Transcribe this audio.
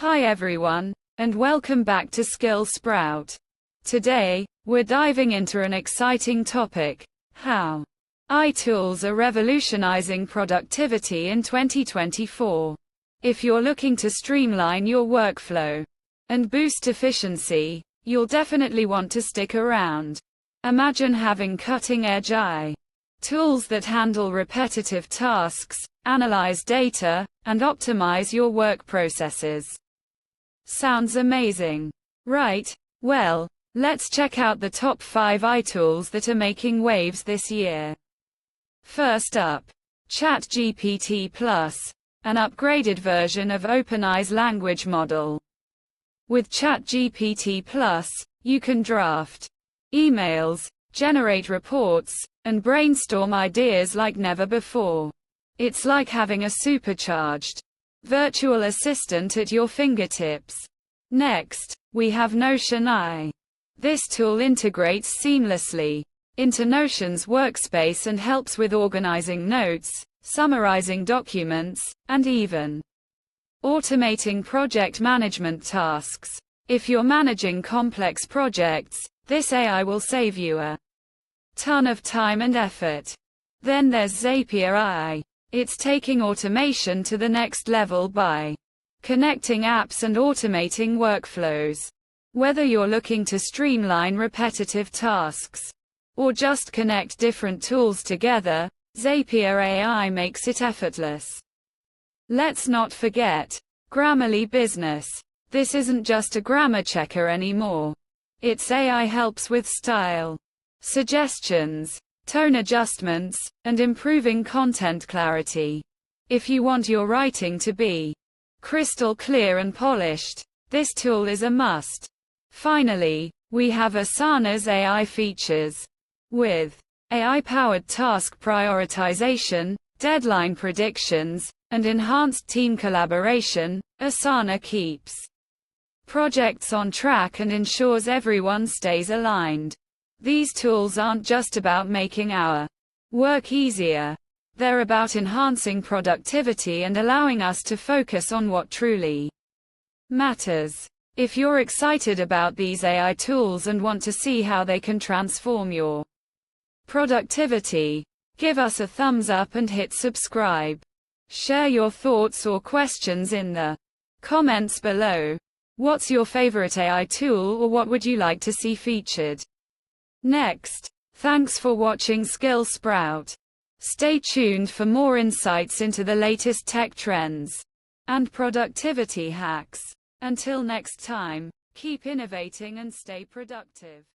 Hi everyone, and welcome back to Skill Sprout. Today, we're diving into an exciting topic: how AI tools are revolutionizing productivity in 2024. If you're looking to streamline your workflow and boost efficiency, you'll definitely want to stick around. Imagine having cutting-edge AI tools that handle repetitive tasks, analyze data, and optimize your work processes. Sounds amazing, right? Well, let's check out the top 5 AI tools that are making waves this year. First up, ChatGPT Plus, an upgraded version of OpenAI's language model. With ChatGPT Plus, you can draft emails, generate reports, and brainstorm ideas like never before. It's like having a supercharged virtual assistant at your fingertips. Next, we have Notion AI. This tool integrates seamlessly into Notion's workspace and helps with organizing notes, summarizing documents, and even automating project management tasks. If you're managing complex projects, this AI will save you a ton of time and effort. Then there's Zapier AI. It's taking automation to the next level by connecting apps and automating workflows. Whether you're looking to streamline repetitive tasks or just connect different tools together, Zapier AI makes it effortless. Let's not forget Grammarly Business. This isn't just a grammar checker anymore. Its AI helps with style suggestions, tone adjustments, and improving content clarity. If you want your writing to be crystal clear and polished, this tool is a must. Finally, we have Asana's AI features. With AI-powered task prioritization, deadline predictions, and enhanced team collaboration, Asana keeps projects on track and ensures everyone stays aligned. These tools aren't just about making our work easier. They're about enhancing productivity and allowing us to focus on what truly matters. If you're excited about these AI tools and want to see how they can transform your productivity, give us a thumbs up and hit subscribe. Share your thoughts or questions in the comments below. What's your favorite AI tool, or what would you like to see featured next? Thanks for watching Skill Sprout. Stay tuned for more insights into the latest tech trends and productivity hacks. Until next time, keep innovating and stay productive.